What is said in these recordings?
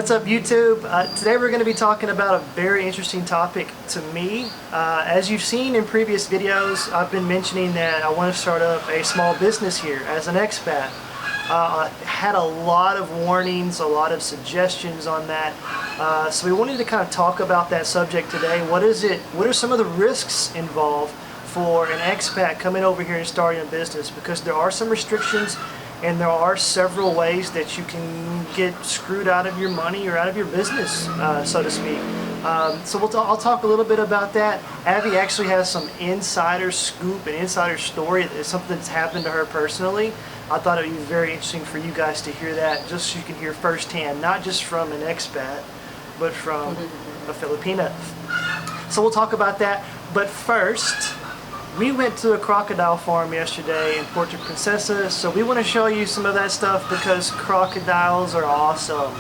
What's up, YouTube? Today we're going to be talking about a very interesting topic to me. As you've seen in previous videos, I've been mentioning that I want to start up a small business here as an expat. I had a lot of warnings, a lot of suggestions on that. So we wanted to kind of talk about that subject today. What are some of the risks involved for an expat coming over here and starting a business? Because there are some restrictions and there are several ways that you can get screwed out of your money or out of your business, so to speak. So I'll talk a little bit about that. Abby actually has some insider scoop and insider story. It's something that's happened to her personally. I thought it would be very interesting for you guys to hear that, just so you can hear firsthand, not just from an expat, but from a Filipina. So we'll talk about that. But first, we went to a crocodile farm yesterday in Puerto Princesa, so we want to show you some of that stuff because crocodiles are awesome.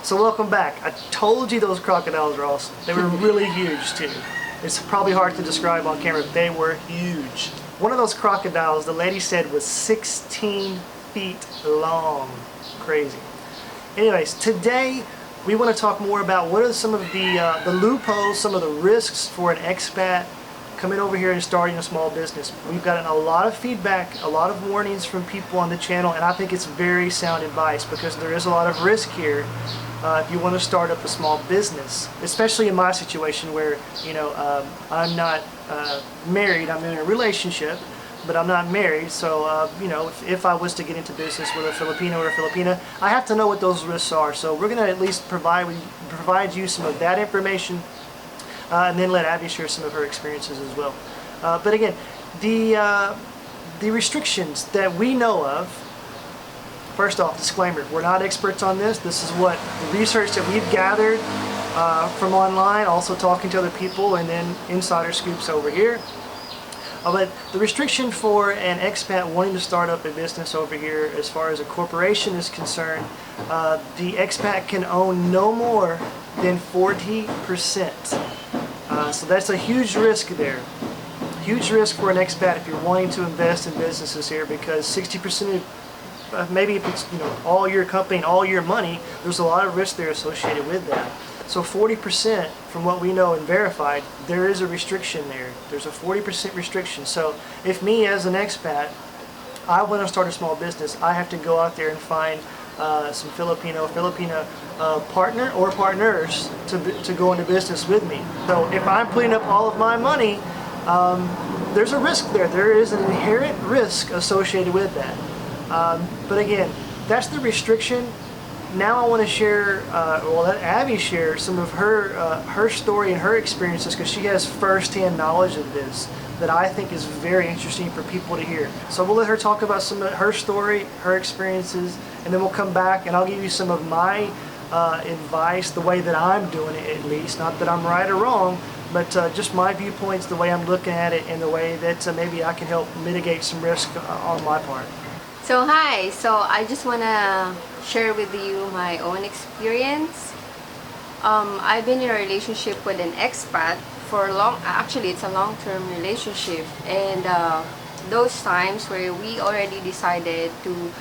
So welcome back. I told you those crocodiles are awesome. They were really huge too. It's probably hard to describe on camera, but they were huge. One of those crocodiles, the lady said, was 16 feet long. Crazy. Anyways, today we want to talk more about what are some of the loopholes, some of the risks for an expat coming over here and starting a small business. We've gotten a lot of feedback, a lot of warnings from people on the channel, and I think it's very sound advice because there is a lot of risk here if you want to start up a small business, especially in my situation where, you know, I'm not married. I'm in a relationship, but I'm not married. So, you know, if I was to get into business with a Filipino or a Filipina, I have to know what those risks are. So we're going to at least provide you some of that information. And then let Abby share some of her experiences as well. But again, the restrictions that we know of, first off, disclaimer, we're not experts on this. This is what the research that we've gathered from online, also talking to other people, and then insider scoops over here. But the restriction for an expat wanting to start up a business over here, as far as a corporation is concerned, the expat can own no more than 40%. So that's a huge risk there. Huge risk for an expat if you're wanting to invest in businesses here, because 60% of, maybe if it's, you know, all your company, all your money, there's a lot of risk there associated with that. So 40%, from what we know and verified, there is a restriction there. There's a 40% restriction. So if me as an expat, I want to start a small business, I have to go out there and find some Filipina partner or partners to go into business with me. So if I'm putting up all of my money, there's a risk there. There is an inherent risk associated with that. But again, that's the restriction. Now I want to share, well, let Abby share some of her story and her experiences, because she has first-hand knowledge of this that I think is very interesting for people to hear. So we'll let her talk about some of her story, her experiences, and then we'll come back and I'll give you some of my advice, the way that I'm doing it at least. Not that I'm right or wrong, but just my viewpoints, the way I'm looking at it, and the way that maybe I can help mitigate some risk on my part. So hi, so I just want to share with you my own experience. I've been in a relationship with an expat for actually it's a long-term relationship, and those times where we already decided to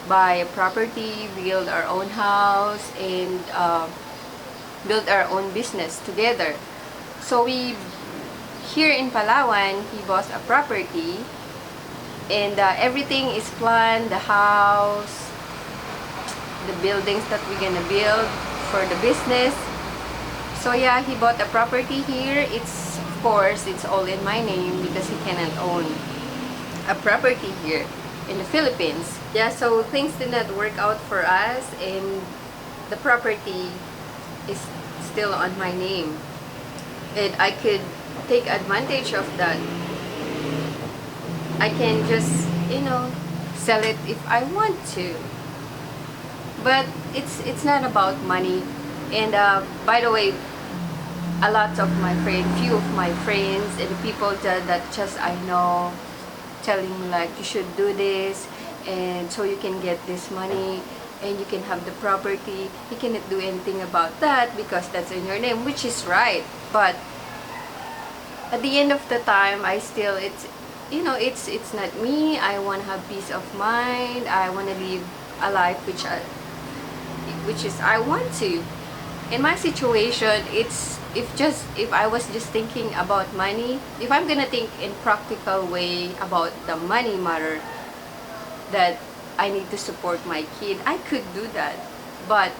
buy a property, build our own house, and build our own business together. So here in Palawan, he bought a property, and everything is planned, the house, the buildings that we're gonna build for the business. So yeah, he bought a property here. It's course, it's all in my name because he cannot own a property here in the Philippines. Yeah, so things did not work out for us, and the property is still on my name. And I could take advantage of that. I can just, sell it if I want to. But it's not about money. And by the way, a lot of my friends, few of my friends and the people that just I know, telling me like, you should do this, and so you can get this money and you can have the property. You cannot do anything about that because that's in your name, which is right. But at the end of the time, I still, it's not me. I want to have peace of mind. I want to live a life which I want to. In my situation, it's if I was just thinking about money, if I'm gonna think in practical way about the money matter, that I need to support my kid, I could do that. But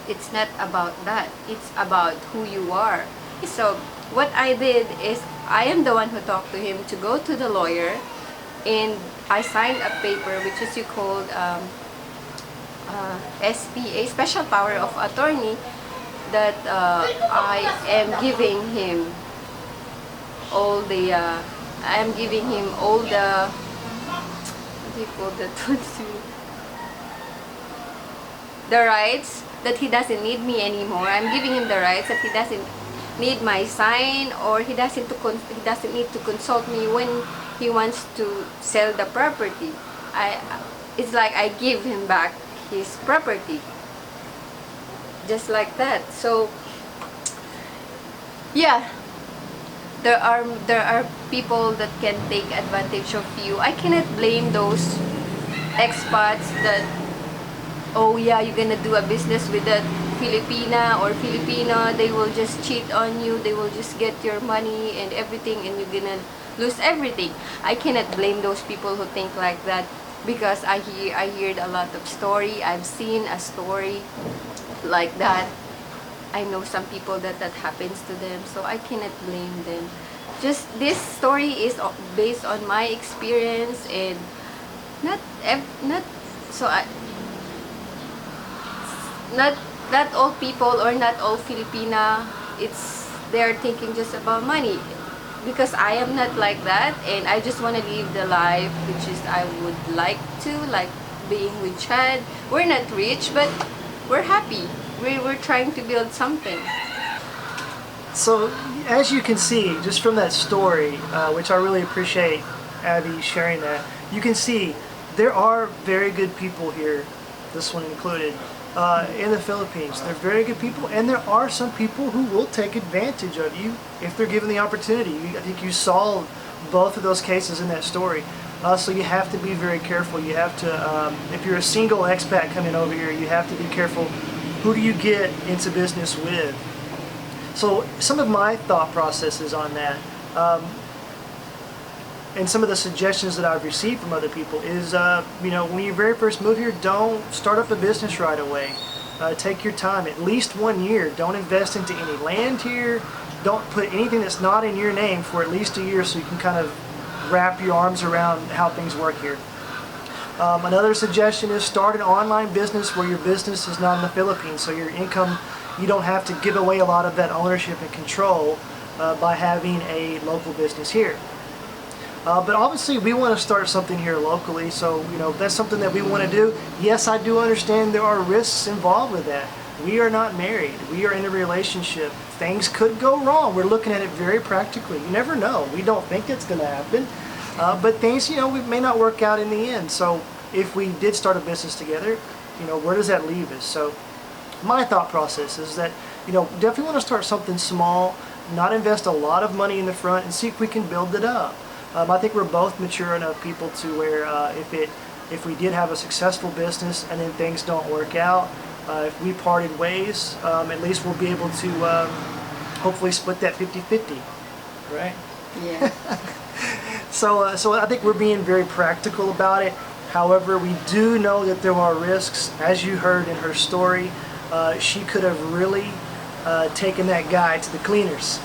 it's not about that. It's about who you are. So what I did is I am the one who talked to him to go to the lawyer, and I signed a paper which is called SPA, Special Power of Attorney, that I am giving him all the what do you call that? The rights that he doesn't need me anymore. I'm giving him the rights that he doesn't need my sign, or he doesn't need to consult me when he wants to sell the property. It's like I give him back his property, just like that. So yeah, there are people that can take advantage of you. I cannot blame those expats that, oh yeah, you're gonna do a business with that Filipina or Filipino, they will just cheat on you, they will just get your money and everything, and you're gonna lose everything. I cannot blame those people who think like that, because I heard a lot of story. I've seen a story like that. I know some people that happens to them, so I cannot blame them. Just this story is based on my experience, and not all people or not all Filipina, they're thinking just about money, because I am not like that, and I just want to live the life which is I would like to, like being with Chad. We're not rich, but we're happy. We're trying to build something. So as you can see, just from that story, which I really appreciate Abby sharing that, you can see there are very good people here, this one included, in the Philippines. They're very good people, and there are some people who will take advantage of you if they're given the opportunity. I think you saw both of those cases in that story. So you have to be very careful. You have to, if you're a single expat coming over here, you have to be careful. Who do you get into business with? So some of my thought processes on that, and some of the suggestions that I've received from other people is, when you very first move here, don't start up a business right away. Take your time, at least 1 year. Don't invest into any land here. Don't put anything that's not in your name for at least a year, so you can kind of wrap your arms around how things work here. Another suggestion is start an online business where your business is not in the Philippines, so your income, you don't have to give away a lot of that ownership and control by having a local business here. But obviously we want to start something here locally, so that's something that we want to do. Yes, I do understand there are risks involved with that. We are not married. We are in a relationship. Things could go wrong. We're looking at it very practically. You never know. We don't think it's going to happen. But things, we may not work out in the end. So if we did start a business together, where does that leave us? So my thought process is that, definitely want to start something small, not invest a lot of money in the front, and see if we can build it up. I think we're both mature enough people to where if we did have a successful business and then things don't work out, if we parted ways, at least we'll be able to hopefully split that 50-50, right? Yeah. So I think we're being very practical about it. However, we do know that there are risks. As you heard in her story, she could have really taken that guy to the cleaners.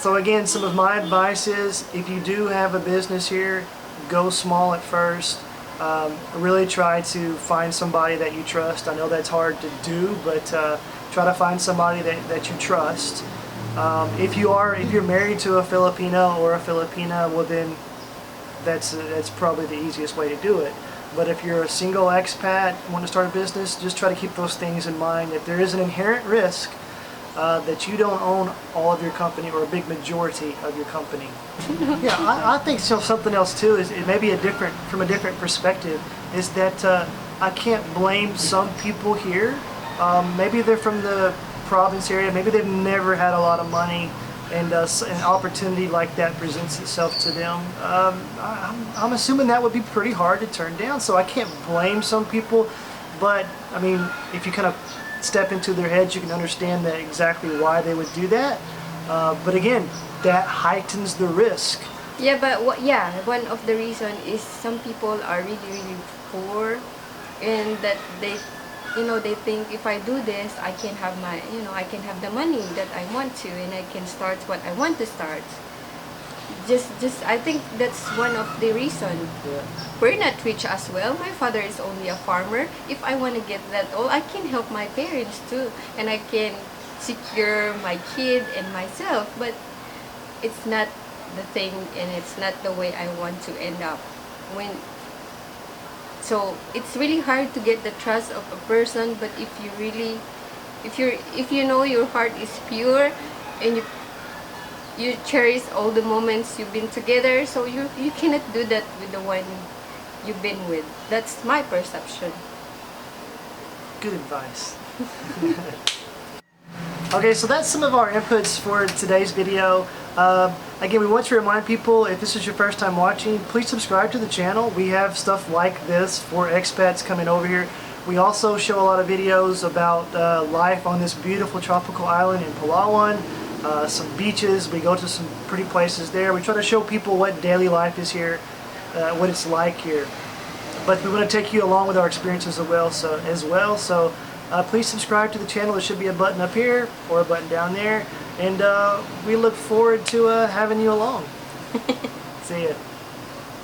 So again, some of my advice is, if you do have a business here, go small at first. Really try to find somebody that you trust. I know that's hard to do, but try to find somebody that you trust. If you're married to a Filipino or a Filipina, well then that's probably the easiest way to do it. But if you're a single expat, want to start a business, just try to keep those things in mind. If there is an inherent risk that you don't own all of your company or a big majority of your company. Yeah, I think something else too is it may be from a different perspective, is that I can't blame some people here. Maybe they're from the province area, maybe they've never had a lot of money, and an opportunity like that presents itself to them. I'm assuming that would be pretty hard to turn down, so I can't blame some people, but I mean, if you kind of step into their heads, you can understand that exactly why they would do that. But again, that heightens the risk. Yeah, but one of the reason is some people are really poor, and that they think if I do this, I can have I can have the money that I want to, and I can start what I want to start. I think that's one of the reason. Yeah. We're not rich as well. My father is only a farmer. If I want to get that all, I can help my parents too, and I can secure my kid and myself. But it's not the thing, and it's not the way I want to end up. So it's really hard to get the trust of a person. But if you know your heart is pure, and you cherish all the moments you've been together, so you cannot do that with the one you've been with. That's my perception. Good advice. Okay, so that's some of our inputs for today's video. Again, we want to remind people, if this is your first time watching, please subscribe to the channel. We have stuff like this for expats coming over here. We also show a lot of videos about life on this beautiful tropical island in Palawan. Some beaches, we go to some pretty places there. We try to show people what daily life is here, what it's like here. But we want to take you along with our experiences as well. So please subscribe to the channel. There should be a button up here or a button down there. And we look forward to having you along. See ya.